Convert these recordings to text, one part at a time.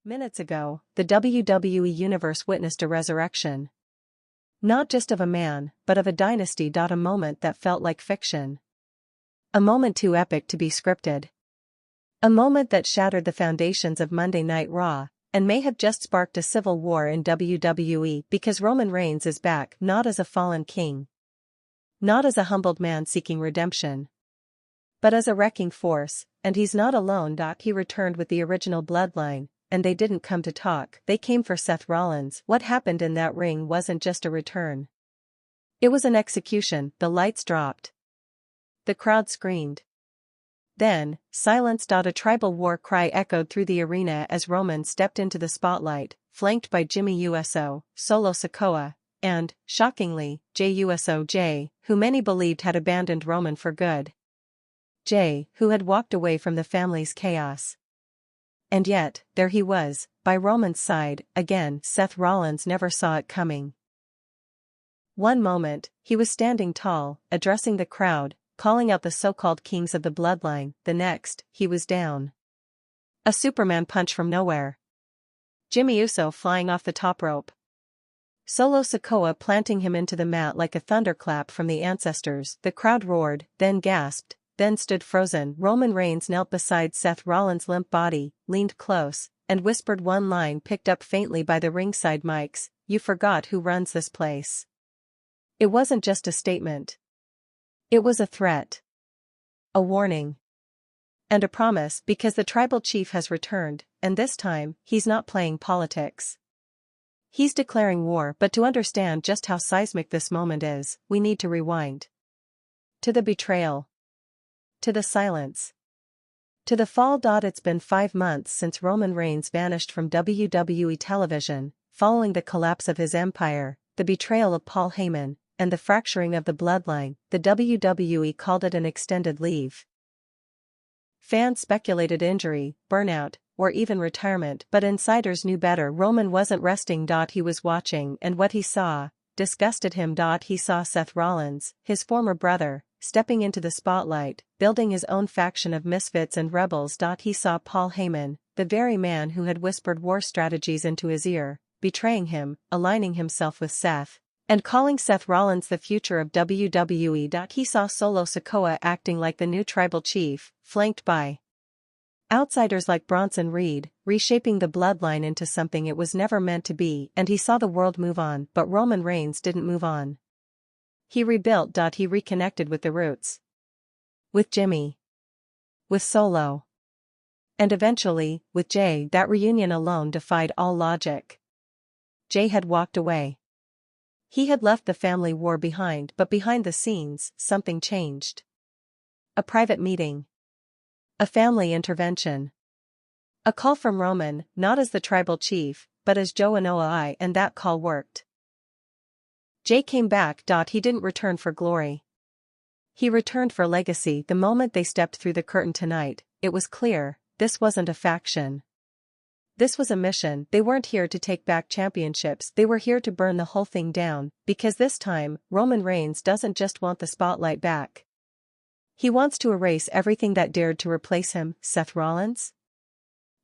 Minutes ago, the WWE Universe witnessed a resurrection. Not just of a man, but of a dynasty. A moment that felt like fiction. A moment too epic to be scripted. A moment that shattered the foundations of Monday Night Raw, and may have just sparked a civil war in WWE because Roman Reigns is back, not as a fallen king. Not as a humbled man seeking redemption. But as a wrecking force, and he's not alone. He returned with the original bloodline. And they didn't come to talk, they came for Seth Rollins. What happened in that ring wasn't just a return. It was an execution. The lights dropped. The crowd screamed. Then, silence. A tribal war cry echoed through the arena as Roman stepped into the spotlight, flanked by Jimmy Uso, Solo Sikoa, and, shockingly, Jey Uso, who many believed had abandoned Roman for good. Jey, who had walked away from the family's chaos. And yet, there he was, by Roman's side, again. Seth Rollins never saw it coming. One moment, he was standing tall, addressing the crowd, calling out the so-called kings of the bloodline. The next, he was down. A Superman punch from nowhere. Jimmy Uso flying off the top rope. Solo Sikoa planting him into the mat like a thunderclap from the ancestors. The crowd roared, then gasped. Then stood frozen. Roman Reigns knelt beside Seth Rollins' limp body, leaned close, and whispered one line picked up faintly by the ringside mics, "You forgot who runs this place." It wasn't just a statement. It was a threat. A warning. And a promise, because the tribal chief has returned, and this time, he's not playing politics. He's declaring war. But to understand just how seismic this moment is, we need to rewind. To the betrayal. To the silence. To the fall. It's been 5 months since Roman Reigns vanished from WWE television, following the collapse of his empire, the betrayal of Paul Heyman, and the fracturing of the bloodline. The WWE called it an extended leave. Fans speculated injury, burnout, or even retirement, but insiders knew better. Roman wasn't resting. He was watching, and what he saw disgusted him. He saw Seth Rollins, his former brother, stepping into the spotlight, building his own faction of misfits and rebels. He saw Paul Heyman, the very man who had whispered war strategies into his ear, betraying him, aligning himself with Seth, and calling Seth Rollins the future of WWE. He saw Solo Sikoa acting like the new tribal chief, flanked by outsiders like Bronson Reed, reshaping the bloodline into something it was never meant to be. And he saw the world move on, but Roman Reigns didn't move on. He rebuilt. He reconnected with the roots. With Jimmy. With Solo. And eventually, with Jey. That reunion alone defied all logic. Jey had walked away. He had left the family war behind, but behind the scenes, something changed. A private meeting. A family intervention. A call from Roman, not as the tribal chief, but as Joe and OI, and that call worked. Jey came back. He didn't return for glory. He returned for legacy. The moment they stepped through the curtain tonight, it was clear, this wasn't a faction. This was a mission. They weren't here to take back championships, they were here to burn the whole thing down, because this time, Roman Reigns doesn't just want the spotlight back. He wants to erase everything that dared to replace him. Seth Rollins?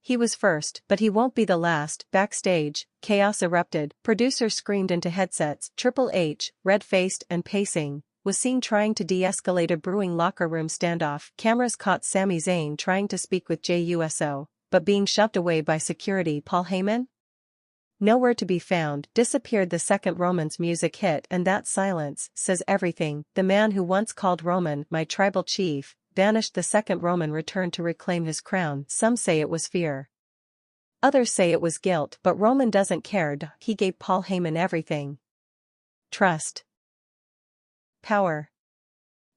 He was first, but he won't be the last. Backstage, chaos erupted, producers screamed into headsets. Triple H, red-faced and pacing, was seen trying to de-escalate a brewing locker room standoff. Cameras caught Sami Zayn trying to speak with Jey Uso, but being shoved away by security. Paul Heyman? Nowhere to be found, disappeared the second Roman's music hit, and that silence says everything. The man who once called Roman my tribal chief vanished the second Roman returned to reclaim his crown. Some say it was fear. Others say it was guilt, but Roman doesn't care. He gave Paul Heyman everything. Trust. Power.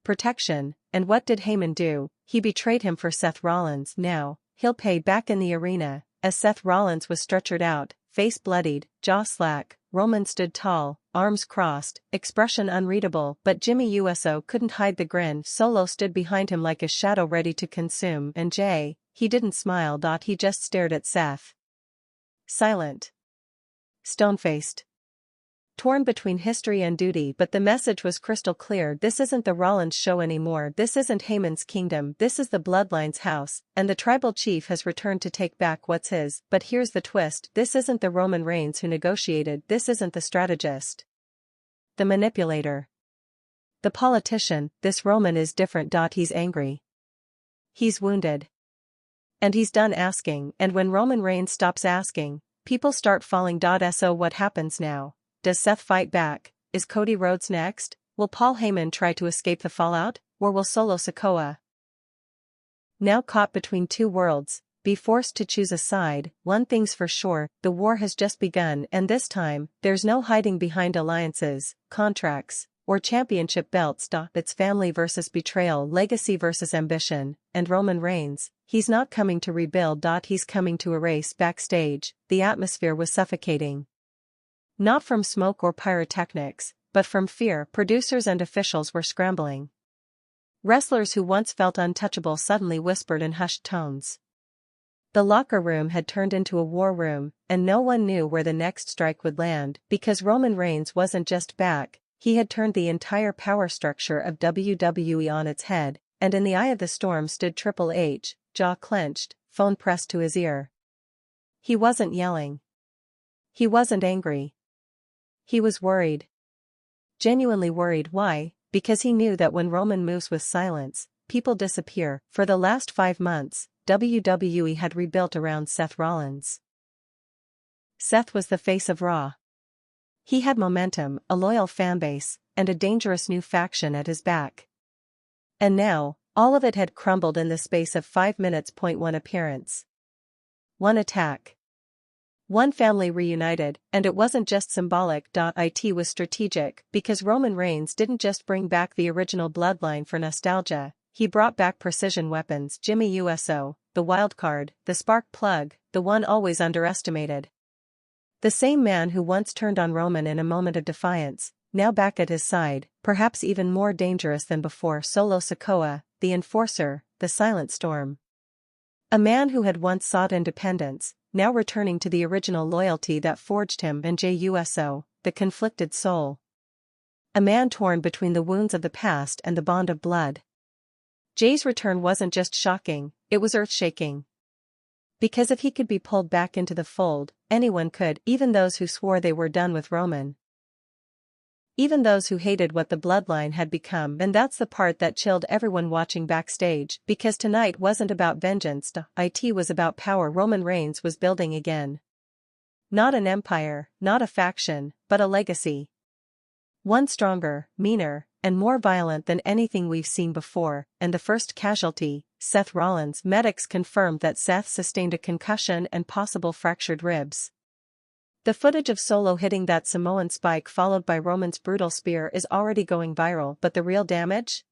Protection. And what did Heyman do? He betrayed him for Seth Rollins. Now, he'll pay back in the arena. As Seth Rollins was stretchered out, face bloodied, jaw slack, Roman stood tall, arms crossed, expression unreadable, but Jimmy Uso couldn't hide the grin. Solo stood behind him like a shadow ready to consume, and Jey, he didn't smile. He just stared at Seth. Silent. Stone-faced. torn between history and duty, but the message was crystal clear. This isn't the Rollins show anymore, this isn't Heyman's kingdom, this is the Bloodline's house, and the tribal chief has returned to take back what's his. But here's the twist, this isn't the Roman Reigns who negotiated, this isn't the strategist, the manipulator, the politician. This Roman is different. He's angry. He's wounded. And he's done asking, and when Roman Reigns stops asking, people start falling. So what happens now? Does Seth fight back? Is Cody Rhodes next? Will Paul Heyman try to escape the fallout? Or will Solo Sikoa, now caught between two worlds, be forced to choose a side? One thing's for sure, the war has just begun, and this time, there's no hiding behind alliances, contracts, or championship belts. It's family versus betrayal, legacy versus ambition, and Roman Reigns, he's not coming to rebuild. He's coming to erase. Backstage, the atmosphere was suffocating. Not from smoke or pyrotechnics, but from fear. Producers and officials were scrambling. Wrestlers who once felt untouchable suddenly whispered in hushed tones. The locker room had turned into a war room, and no one knew where the next strike would land, because Roman Reigns wasn't just back, he had turned the entire power structure of WWE on its head, and in the eye of the storm stood Triple H, jaw clenched, phone pressed to his ear. He wasn't yelling. He wasn't angry. He was worried. Genuinely worried. Why? Because he knew that when Roman moves with silence, people disappear. For the last 5 months, WWE had rebuilt around Seth Rollins. Seth was the face of Raw. He had momentum, a loyal fanbase, and a dangerous new faction at his back. And now, all of it had crumbled in the space of 5 minutes. One appearance. One attack. One family reunited, and it wasn't just symbolic. It was strategic, because Roman Reigns didn't just bring back the original bloodline for nostalgia, he brought back precision weapons. Jimmy Uso, the wildcard, the spark plug, the one always underestimated. The same man who once turned on Roman in a moment of defiance, now back at his side, perhaps even more dangerous than before. Solo Sikoa, the enforcer, the silent storm. A man who had once sought independence, now returning to the original loyalty that forged him. And Jey Uso, the conflicted soul. A man torn between the wounds of the past and the bond of blood. Jey's return wasn't just shocking, it was earth-shaking. Because if he could be pulled back into the fold, anyone could, even those who swore they were done with Roman. Even those who hated what the bloodline had become. And that's the part that chilled everyone watching backstage, because tonight wasn't about vengeance. It was about power. Roman Reigns was building again. Not an empire, not a faction, but a legacy. One stronger, meaner, and more violent than anything we've seen before. And the first casualty, Seth Rollins. Medics confirmed that Seth sustained a concussion and possible fractured ribs. The footage of Solo hitting that Samoan spike followed by Roman's brutal spear is already going viral, but the real damage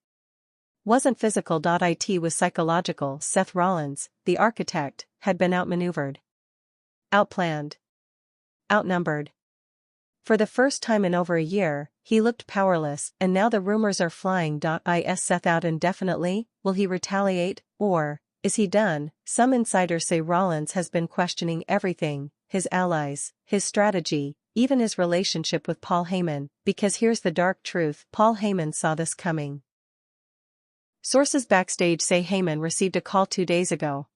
wasn't physical. It was psychological. Seth Rollins, the architect, had been outmaneuvered, outplanned, outnumbered. For the first time in over a year, he looked powerless, and now the rumors are flying. Is Seth out indefinitely? Will he retaliate, or is he done? Some insiders say Rollins has been questioning everything, his allies, his strategy, even his relationship with Paul Heyman, because here's the dark truth, Paul Heyman saw this coming. Sources backstage say Heyman received a call 2 days ago.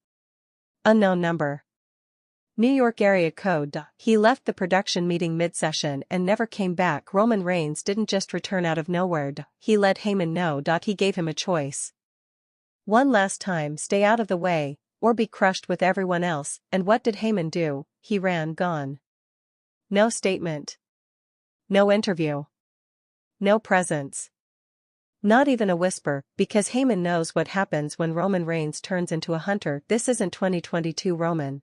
Unknown number. New York area code. He left the production meeting mid-session and never came back. Roman Reigns didn't just return out of nowhere. He let Heyman know. He gave him a choice. One last time, stay out of the way, or be crushed with everyone else. And what did Heyman do? He ran. Gone. No statement. No interview. No presence. Not even a whisper, because Heyman knows what happens when Roman Reigns turns into a hunter. This isn't 2022 Roman.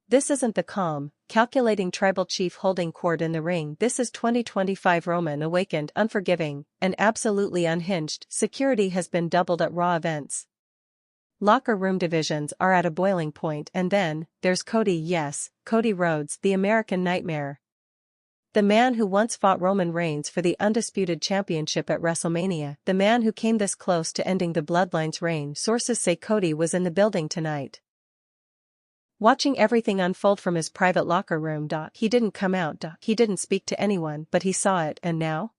This isn't the calm, calculating tribal chief holding court in the ring. This is 2025 Roman, awakened, unforgiving, and absolutely unhinged. Security has been doubled at Raw events. Locker room divisions are at a boiling point. And then, there's Cody. Yes, Cody Rhodes, the American Nightmare. The man who once fought Roman Reigns for the undisputed championship at WrestleMania. The man who came this close to ending the Bloodline's reign. Sources say Cody was in the building tonight. Watching everything unfold from his private locker room. He didn't come out. He didn't speak to anyone, but he saw it, and now?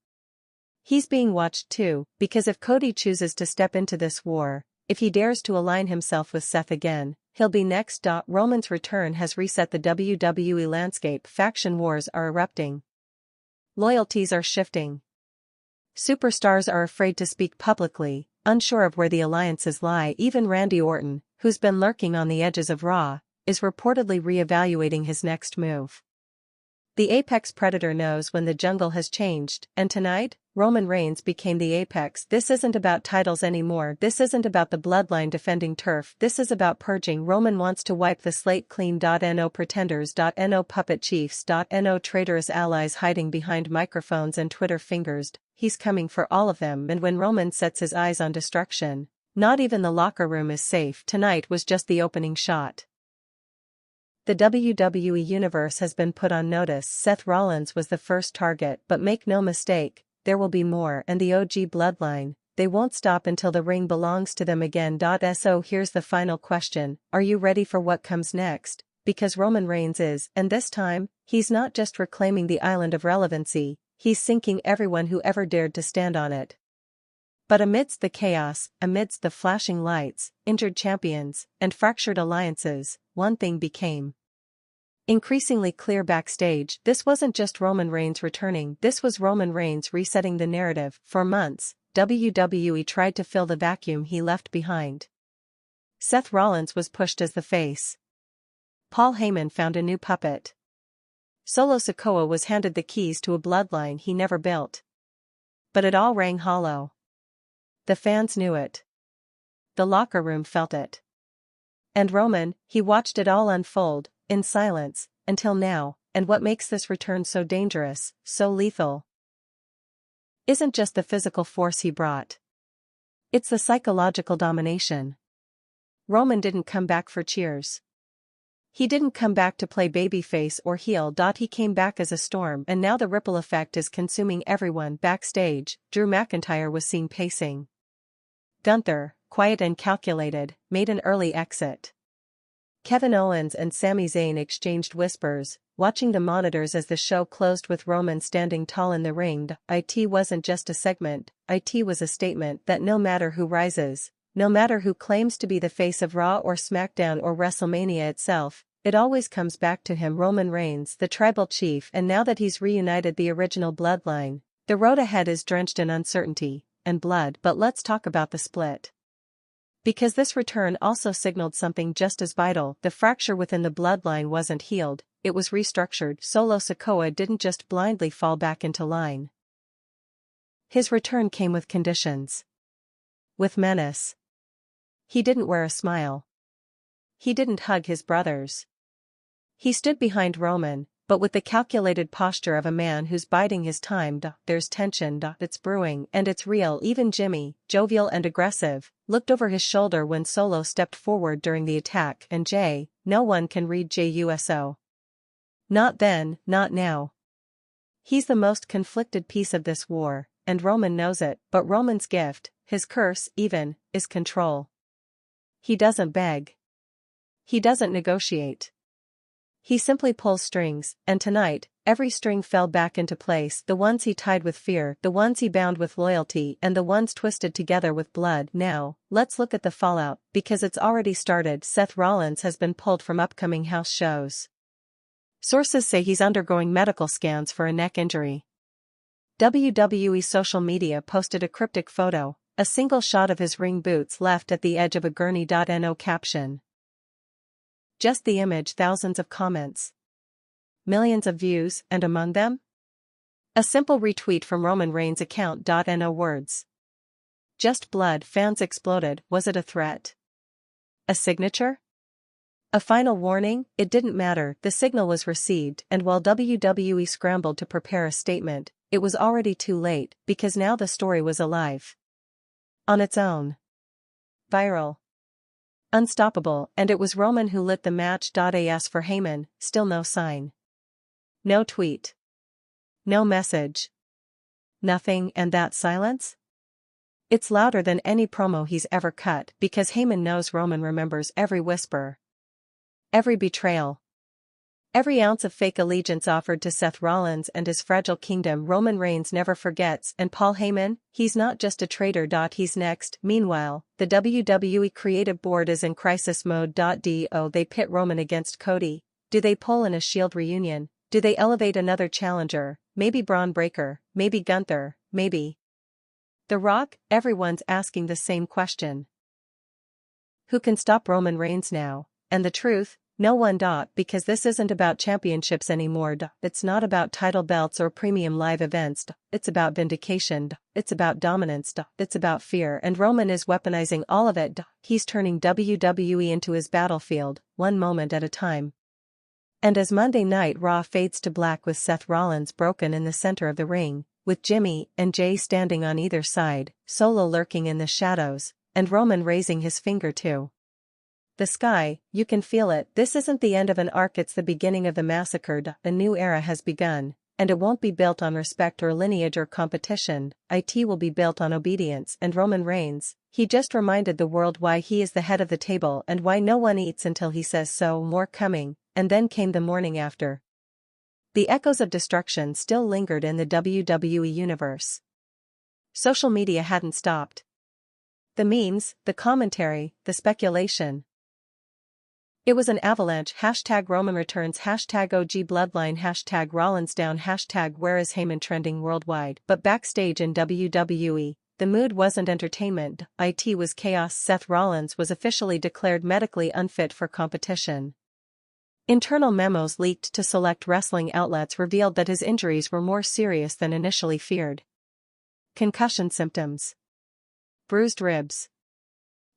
He's being watched too, because if Cody chooses to step into this war, if he dares to align himself with Seth again, he'll be next. Roman's return has reset the WWE landscape. Faction wars are erupting. Loyalties are shifting. Superstars are afraid to speak publicly, unsure of where the alliances lie. Even Randy Orton, who's been lurking on the edges of Raw, is reportedly re-evaluating his next move. The apex predator knows when the jungle has changed, and tonight, Roman Reigns became the apex. This isn't about titles anymore. This isn't about the bloodline defending turf. This is about purging. Roman wants to wipe the slate clean. No pretenders. No puppet chiefs. No traitorous allies hiding behind microphones and Twitter fingers. He's coming for all of them, and when Roman sets his eyes on destruction, not even the locker room is safe. Tonight was just the opening shot. The WWE Universe has been put on notice. Seth Rollins was the first target, but make no mistake, there will be more, and the OG bloodline, they won't stop until the ring belongs to them again. So here's the final question, are you ready for what comes next? Because Roman Reigns is, and this time, he's not just reclaiming the island of relevancy, he's sinking everyone who ever dared to stand on it. But amidst the chaos, amidst the flashing lights, injured champions, and fractured alliances, one thing became increasingly clear backstage. This wasn't just Roman Reigns returning, this was Roman Reigns resetting the narrative. For months, WWE tried to fill the vacuum he left behind. Seth Rollins was pushed as the face. Paul Heyman found a new puppet. Solo Sikoa was handed the keys to a bloodline he never built. But it all rang hollow. The fans knew it. The locker room felt it. And Roman, he watched it all unfold, in silence, until now. And what makes this return so dangerous, so lethal, isn't just the physical force he brought. It's the psychological domination. Roman didn't come back for cheers. He didn't come back to play babyface or heel. He came back as a storm, and now the ripple effect is consuming everyone. Backstage, Drew McIntyre was seen pacing. Gunther, quiet and calculated, made an early exit. Kevin Owens and Sami Zayn exchanged whispers, watching the monitors as the show closed with Roman standing tall in the ring. It wasn't just a segment, it was a statement that no matter who rises, no matter who claims to be the face of Raw or SmackDown or WrestleMania itself, it always comes back to him. Roman Reigns, the tribal chief, and now that he's reunited the original bloodline, the road ahead is drenched in uncertainty and blood. But let's talk about the split. Because this return also signaled something just as vital. The fracture within the bloodline wasn't healed, it was restructured. Solo Sikoa didn't just blindly fall back into line. His return came with conditions. With menace. He didn't wear a smile. He didn't hug his brothers. He stood behind Roman, but with the calculated posture of a man who's biding his time. There's tension, it's brewing, and it's real. Even Jimmy, jovial and aggressive, looked over his shoulder when Solo stepped forward during the attack. And Jay, no one can read JUSO. Not then, not now. He's the most conflicted piece of this war, and Roman knows it. But Roman's gift, his curse even, is control. He doesn't beg. He doesn't negotiate. He simply pulls strings, and tonight, every string fell back into place. The ones he tied with fear, the ones he bound with loyalty, and the ones twisted together with blood. Now, let's look at the fallout, because it's already started. Seth Rollins has been pulled from upcoming house shows. Sources say he's undergoing medical scans for a neck injury. WWE social media posted a cryptic photo, a single shot of his ring boots left at the edge of a gurney. No caption. Just the image, thousands of comments. Millions of views, and among them? A simple retweet from Roman Reigns' account. No words. Just blood. Fans exploded. Was it a threat? A signature? A final warning? It didn't matter, the signal was received, and while WWE scrambled to prepare a statement, it was already too late, because now the story was alive. On its own. Viral. Unstoppable, and it was Roman who lit the match. As for Heyman, still no sign. No tweet. No message. Nothing. And that silence? It's louder than any promo he's ever cut, because Heyman knows Roman remembers every whisper. Every betrayal. Every ounce of fake allegiance offered to Seth Rollins and his fragile kingdom Roman Reigns never forgets, and Paul Heyman, he's not just a traitor. He's next. Meanwhile, the WWE Creative Board is in crisis mode. Do they pit Roman against Cody? Do they pull in a Shield reunion? Do they elevate another challenger, maybe Braun Breaker, maybe Gunther, maybe The Rock? Everyone's asking the same question. Who can stop Roman Reigns now? And the truth? No one. Because this isn't about championships anymore. It's not about title belts or premium live events. It's about vindication. It's about dominance. It's about fear, and Roman is weaponizing all of it. He's turning WWE into his battlefield, one moment at a time. And as Monday Night Raw fades to black with Seth Rollins broken in the center of the ring, with Jimmy and Jay standing on either side, Solo lurking in the shadows, and Roman raising his finger to the sky, you can feel it. This isn't the end of an arc, it's the beginning of the massacre. A new era has begun, and it won't be built on respect or lineage or competition. It will be built on obedience. And Roman Reigns, he just reminded the world why he is the head of the table and why no one eats until he says so. More coming, and then came the morning after. The echoes of destruction still lingered in the WWE universe. Social media hadn't stopped. The memes, the commentary, the speculation. It was an avalanche. #Roman returns, #OG Bloodline, #Rollins down, #Where is Heyman trending worldwide. But backstage in WWE, the mood wasn't entertainment. It was chaos. Seth Rollins was officially declared medically unfit for competition. Internal memos leaked to select wrestling outlets revealed that his injuries were more serious than initially feared. Concussion symptoms. Bruised ribs.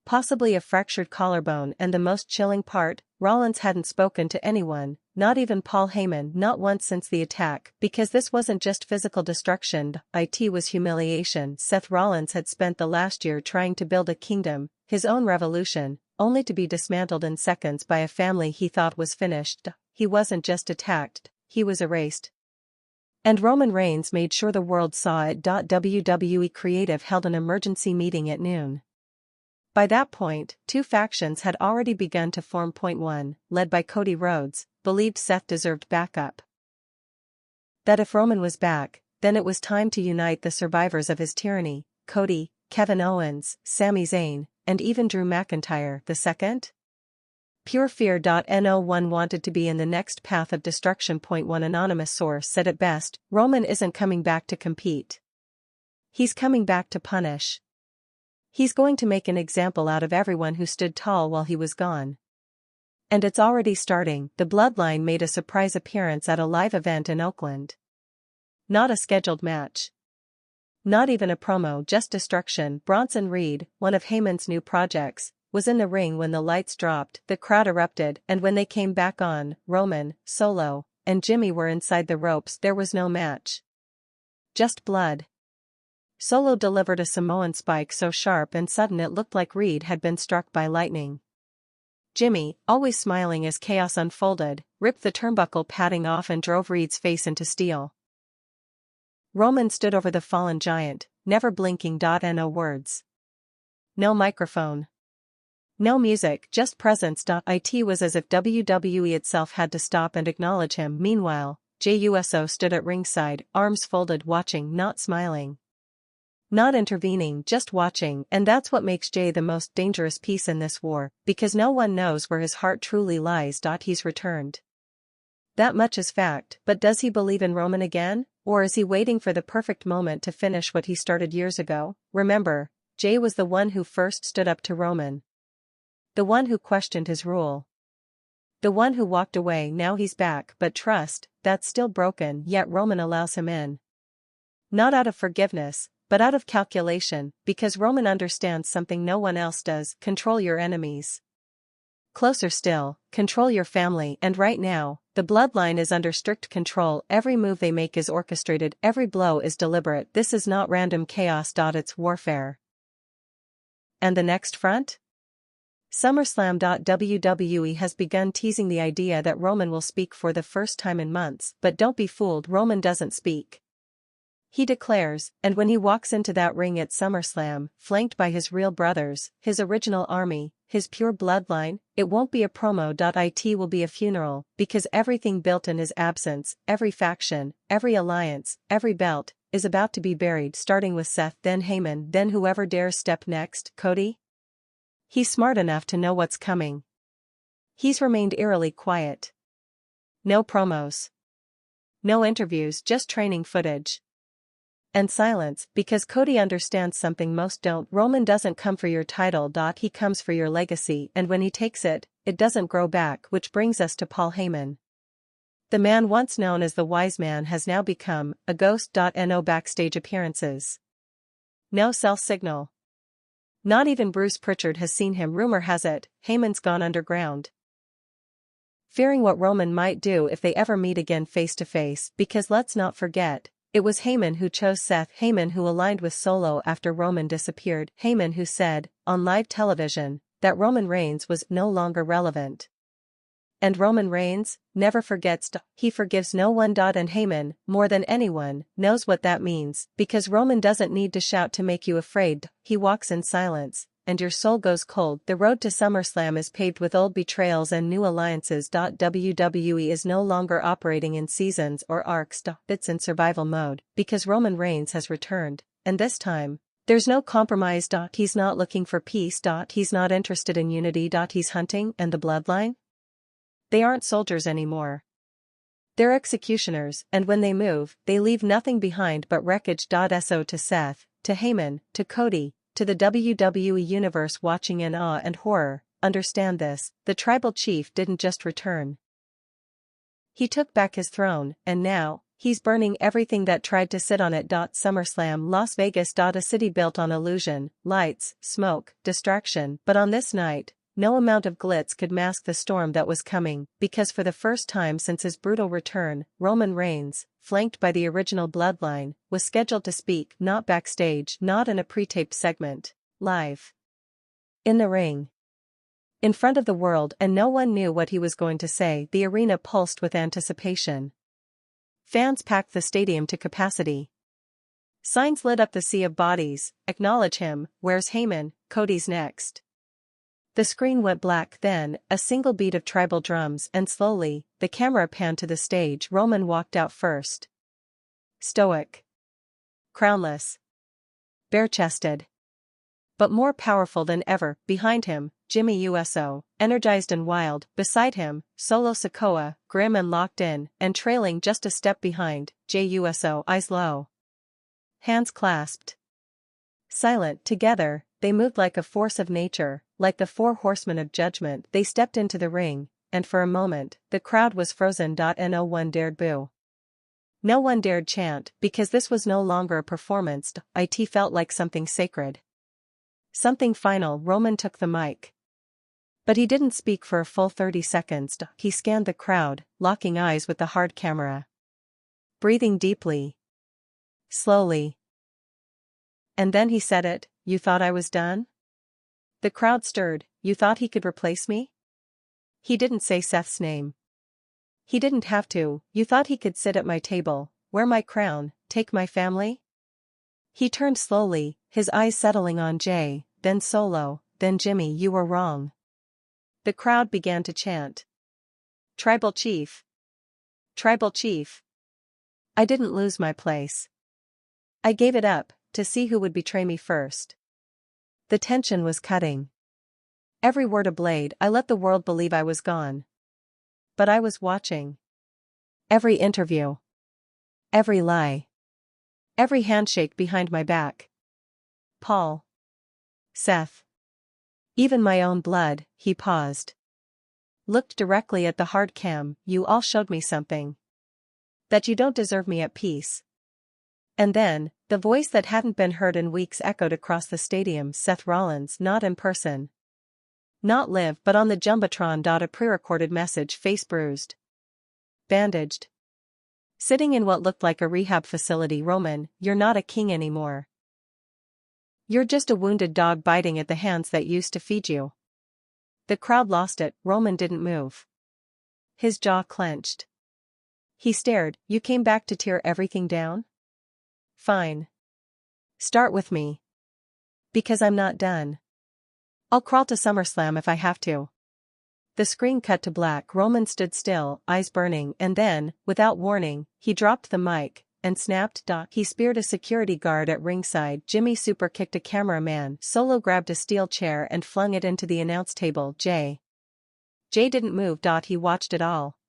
Possibly a fractured collarbone, and the most chilling part, Rollins hadn't spoken to anyone, not even Paul Heyman, not once since the attack, because this wasn't just physical destruction, it was humiliation. Seth Rollins had spent the last year trying to build a kingdom, his own revolution, only to be dismantled in seconds by a family he thought was finished. He wasn't just attacked, he was erased. And Roman Reigns made sure the world saw it. WWE Creative held an emergency meeting at noon. By that point, two factions had already begun to form. Point 1, led by Cody Rhodes, believed Seth deserved backup. That if Roman was back, then it was time to unite the survivors of his tyranny, Cody, Kevin Owens, Sami Zayn, and even Drew McIntyre. The second? Pure fear. No one wanted to be in the next path of destruction. Point 1, anonymous source said it best, Roman isn't coming back to compete. He's coming back to punish. He's going to make an example out of everyone who stood tall while he was gone. And it's already starting. The Bloodline made a surprise appearance at a live event in Oakland. Not a scheduled match. Not even a promo, just destruction. Bronson Reed, one of Heyman's new projects, was in the ring when the lights dropped, the crowd erupted, and when they came back on, Roman, Solo, and Jimmy were inside the ropes. There was no match. Just blood. Solo delivered a Samoan spike so sharp and sudden it looked like Reed had been struck by lightning. Jimmy, always smiling as chaos unfolded, ripped the turnbuckle padding off and drove Reed's face into steel. Roman stood over the fallen giant, never blinking. No words. No microphone. No music, just presence. It was as if WWE itself had to stop and acknowledge him. Meanwhile, Jey Uso stood at ringside, arms folded, watching, not smiling. Not intervening, just watching, and that's what makes Jey the most dangerous piece in this war, because no one knows where his heart truly lies. He's returned. That much is fact, but does he believe in Roman again, or is he waiting for the perfect moment to finish what he started years ago? Remember, Jey was the one who first stood up to Roman. The one who questioned his rule. The one who walked away. Now he's back, but trust, that's still broken, yet Roman allows him in. Not out of forgiveness, but out of calculation, because Roman understands something no one else does: control your enemies. Closer still, control your family. And right now, the Bloodline is under strict control. Every move they make is orchestrated, every blow is deliberate. This is not random chaos. It's warfare. And the next front? SummerSlam. WWE has begun teasing the idea that Roman will speak for the first time in months, but don't be fooled, Roman doesn't speak. He declares, and when he walks into that ring at SummerSlam, flanked by his real brothers, his original army, his pure bloodline, it won't be a promo. It will be a funeral, because everything built in his absence, every faction, every alliance, every belt, is about to be buried, starting with Seth, then Heyman, then whoever dares step next. Cody? He's smart enough to know what's coming. He's remained eerily quiet. No promos. No interviews, just training footage. And silence, because Cody understands something most don't. Roman doesn't come for your title. He comes for your legacy, and when he takes it, it doesn't grow back, which brings us to Paul Heyman. The man once known as the Wise Man has now become a ghost. No backstage appearances. No cell signal. Not even Bruce Pritchard has seen him. Rumor has it, Heyman's gone underground. Fearing what Roman might do if they ever meet again face to face, because let's not forget, it was Heyman who chose Seth, Heyman who aligned with Solo after Roman disappeared, Heyman who said, on live television, that Roman Reigns was no longer relevant. And Roman Reigns never forgets. He forgives no one. And Heyman, more than anyone, knows what that means, because Roman doesn't need to shout to make you afraid. He walks in silence, and your soul goes cold. The road to SummerSlam is paved with old betrayals and new alliances. WWE is no longer operating in seasons or arcs. It's in survival mode, because Roman Reigns has returned, and this time, there's no compromise. He's not looking for peace. He's not interested in unity. He's hunting, and the bloodline? They aren't soldiers anymore. They're executioners, and when they move, they leave nothing behind but wreckage. So to Seth, to Heyman, to Cody, to the WWE Universe watching in awe and horror, understand this, the tribal chief didn't just return. He took back his throne, and now, he's burning everything that tried to sit on it. SummerSlam Las Vegas. A city built on illusion, lights, smoke, distraction, but on this night, no amount of glitz could mask the storm that was coming, because for the first time since his brutal return, Roman Reigns, flanked by the original bloodline, was scheduled to speak, not backstage, not in a pre-taped segment, live. In the ring. In front of the world, and no one knew what he was going to say. The arena pulsed with anticipation. Fans packed the stadium to capacity. Signs lit up the sea of bodies, acknowledge him, where's Heyman, Cody's next. The screen went black, then, a single beat of tribal drums, and slowly, the camera panned to the stage. Roman walked out first. Stoic. Crownless. Bare-chested. But more powerful than ever. Behind him, Jimmy Uso, energized and wild. Beside him, Solo Sikoa, grim and locked in, and trailing just a step behind, Jey Uso, eyes low. Hands clasped. Silent, together, they moved like a force of nature, like the four horsemen of judgment. They stepped into the ring, and for a moment, the crowd was frozen. No one dared boo. No one dared chant, because this was no longer a performance. It felt like something sacred. Something final. Roman took the mic. But he didn't speak for a full 30 seconds. He scanned the crowd, locking eyes with the hard camera. Breathing deeply. Slowly. And then he said it, you thought I was done? The crowd stirred, you thought he could replace me? He didn't say Seth's name. He didn't have to. You thought he could sit at my table, wear my crown, take my family? He turned slowly, his eyes settling on Jey, then Solo, then Jimmy. You were wrong. The crowd began to chant. Tribal Chief. Tribal Chief. I didn't lose my place. I gave it up, to see who would betray me first. The tension was cutting. Every word a blade. I let the world believe I was gone. But I was watching. Every interview. Every lie. Every handshake behind my back. Paul. Seth. Even my own blood. He paused. Looked directly at the hard cam. You all showed me something. That you don't deserve me at peace. And then, the voice that hadn't been heard in weeks echoed across the stadium. Seth Rollins, not in person. Not live, but on the Jumbotron. A pre-recorded message, face bruised. Bandaged. Sitting in what looked like a rehab facility. Roman, you're not a king anymore. You're just a wounded dog biting at the hands that used to feed you. The crowd lost it. Roman didn't move. His jaw clenched. He stared. You came back to tear everything down? Fine. Start with me. Because I'm not done. I'll crawl to SummerSlam if I have to. The screen cut to black. Roman stood still, eyes burning, and then, without warning, he dropped the mic and snapped. He speared a security guard at ringside. Jimmy super kicked a cameraman. Solo grabbed a steel chair and flung it into the announce table. Jay didn't move. He watched it all.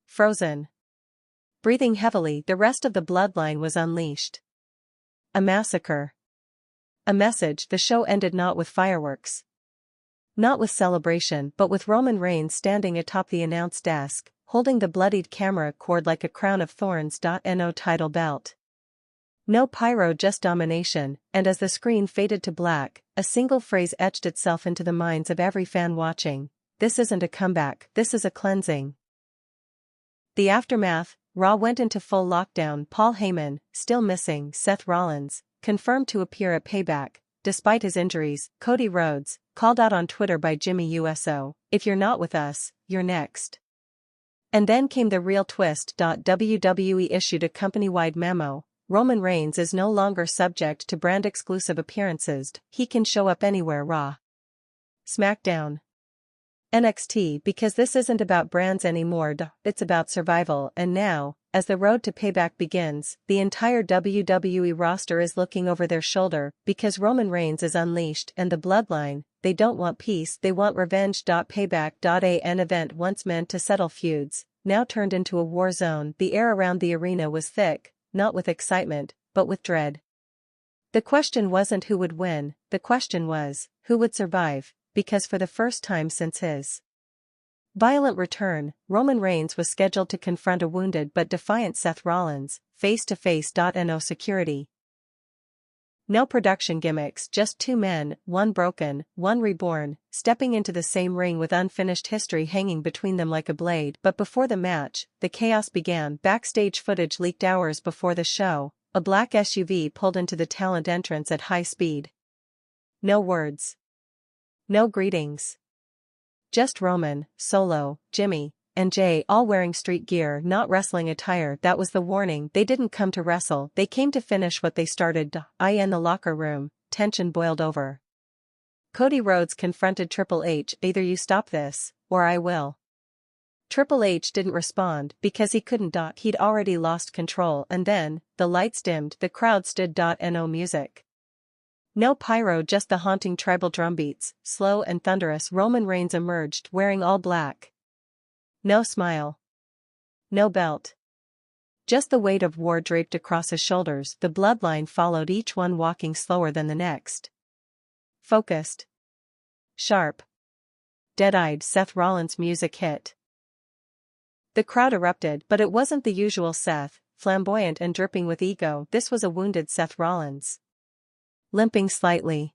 Frozen. Breathing heavily, the rest of the bloodline was unleashed. A massacre. A message. The show ended not with fireworks. Not with celebration, but with Roman Reigns standing atop the announce desk, holding the bloodied camera cord like a crown of thorns. No title belt. No pyro, just domination, and as the screen faded to black, a single phrase etched itself into the minds of every fan watching: "This isn't a comeback, this is a cleansing." The aftermath. Raw went into full lockdown. Paul Heyman, still missing. Seth Rollins, confirmed to appear at Payback, despite his injuries. Cody Rhodes, called out on Twitter by Jimmy USO, "If you're not with us, you're next." And then came the real twist. WWE issued a company-wide memo: Roman Reigns is no longer subject to brand-exclusive appearances. He can show up anywhere. Raw, SmackDown, NXT, because this isn't about brands anymore. It's about survival. And now, as the road to Payback begins, the entire WWE roster is looking over their shoulder, because Roman Reigns is unleashed, and the bloodline, they don't want peace, they want revenge. Payback. An event once meant to settle feuds, now turned into a war zone. The air around the arena was thick, not with excitement, but with dread. The question wasn't who would win, the question was, who would survive, because for the first time since his violent return, Roman Reigns was scheduled to confront a wounded but defiant Seth Rollins, face to face. No security. No production gimmicks, just two men, one broken, one reborn, stepping into the same ring with unfinished history hanging between them like a blade. But before the match, the chaos began. Backstage footage leaked hours before the show. A black SUV pulled into the talent entrance at high speed. No words. No greetings. Just Roman, Solo, Jimmy, and Jay, all wearing street gear, not wrestling attire. That was the warning. They didn't come to wrestle, they came to finish what they started. In the locker room, tension boiled over. Cody Rhodes confronted Triple H: "Either you stop this, or I will." Triple H didn't respond, because he couldn't. He'd already lost control. And then, the lights dimmed, the crowd stood. No music. No pyro, just the haunting tribal drumbeats, slow and thunderous. Roman Reigns emerged wearing all black. No smile. No belt. Just the weight of war draped across his shoulders. The bloodline followed, each one walking slower than the next. Focused. Sharp. Dead-eyed. Seth Rollins' music hit. The crowd erupted, but it wasn't the usual Seth, flamboyant and dripping with ego. This was a wounded Seth Rollins. Limping slightly.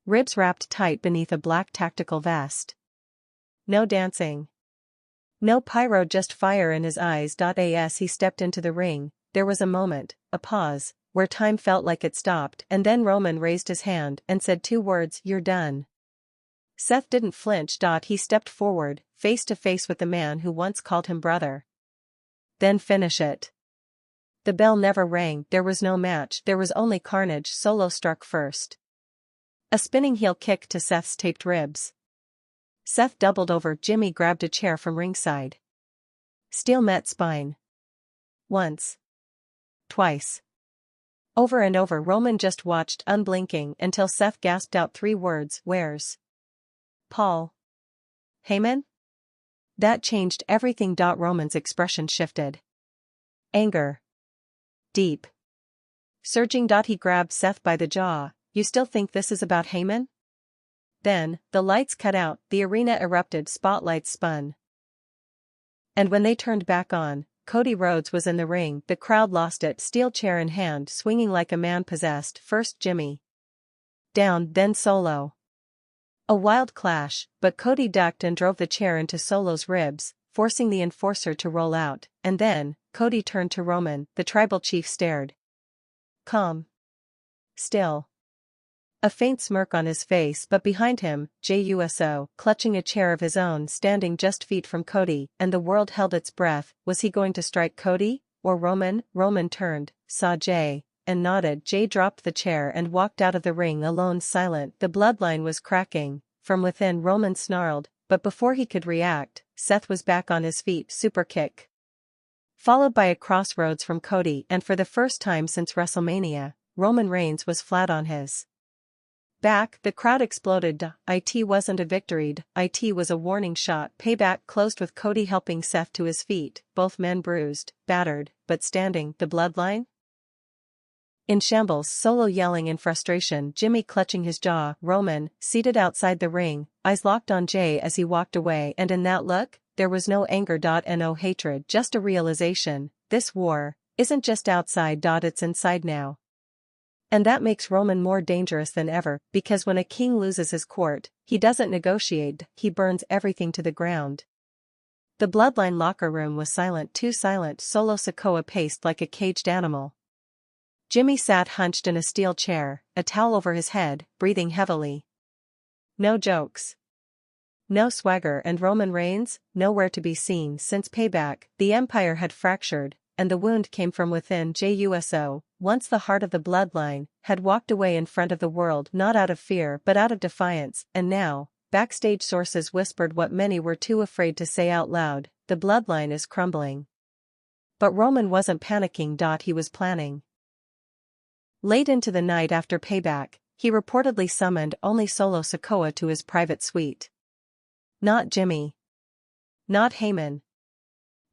Ribs wrapped tight beneath a black tactical vest. No dancing. No pyro, just fire in his eyes. As he stepped into the ring, there was a moment, a pause, where time felt like it stopped, and then Roman raised his hand and said two words: "You're done." Seth didn't flinch. He stepped forward, face to face with the man who once called him brother. Then finish it. The bell never rang. There was no match, there was only carnage. Solo struck first. A spinning heel kick to Seth's taped ribs. Seth doubled over. Jimmy grabbed a chair from ringside. Steel met spine. Once. Twice. Over and over. Roman just watched, unblinking, until Seth gasped out three words: "Where's Paul Heyman?" That changed everything. Roman's expression shifted. Anger. Deep. Surging. He grabbed Seth by the jaw. "You still think this is about Heyman?" Then, the lights cut out, the arena erupted, spotlights spun. And when they turned back on, Cody Rhodes was in the ring. The crowd lost it, steel chair in hand, swinging like a man possessed. First Jimmy. Down, then Solo. A wild clash, but Cody ducked and drove the chair into Solo's ribs, forcing the enforcer to roll out, and then, Cody turned to Roman. The tribal chief stared. Calm. Still. A faint smirk on his face, but behind him, Jey Uso, clutching a chair of his own, standing just feet from Cody, and the world held its breath. Was he going to strike Cody, or Roman? Roman turned, saw Jey, and nodded. Jay dropped the chair and walked out of the ring alone, silent. The bloodline was cracking. From within, Roman snarled, but before he could react, Seth was back on his feet. Super kick, followed by a crossroads from Cody, and for the first time since WrestleMania, Roman Reigns was flat on his back. The crowd exploded. It wasn't a victory, it was a warning shot. Payback closed with Cody helping Seth to his feet, both men bruised, battered, but standing. The bloodline in shambles, Solo yelling in frustration, Jimmy clutching his jaw, Roman, seated outside the ring, eyes locked on Jay as he walked away, and in that look, there was no anger and no hatred, just a realization: this war isn't just outside, it's inside now. And that makes Roman more dangerous than ever, because when a king loses his court, he doesn't negotiate, he burns everything to the ground. The bloodline locker room was silent, too silent. Solo Sikoa paced like a caged animal. Jimmy sat hunched in a steel chair, a towel over his head, breathing heavily. No jokes, no swagger, and Roman Reigns, nowhere to be seen. Since Payback, the Empire had fractured, and the wound came from within. JUSO, once the heart of the bloodline, had walked away in front of the world, not out of fear but out of defiance, and now, backstage sources whispered what many were too afraid to say out loud: the bloodline is crumbling. But Roman wasn't panicking. He was planning. Late into the night after Payback, he reportedly summoned only Solo Sikoa to his private suite. Not Jimmy, not Heyman,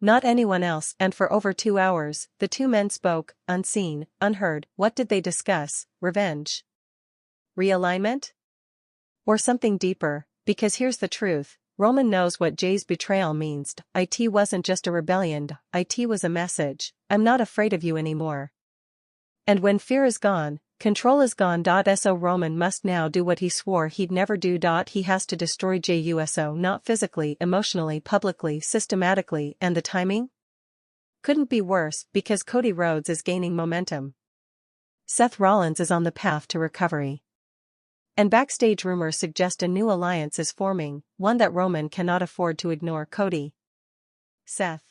not anyone else, and for over 2 hours, the two men spoke, unseen, unheard. What did they discuss? Revenge? Realignment? Or something deeper? Because here's the truth: Roman knows what Jay's betrayal means. It wasn't just a rebellion, it was a message: I'm not afraid of you anymore. And when fear is gone, control is gone. So Roman must now do what he swore he'd never do. He has to destroy JUSO, not physically, emotionally, publicly, systematically, and the timing couldn't be worse, because Cody Rhodes is gaining momentum. Seth Rollins is on the path to recovery. And backstage rumors suggest a new alliance is forming, one that Roman cannot afford to ignore. Cody, Seth,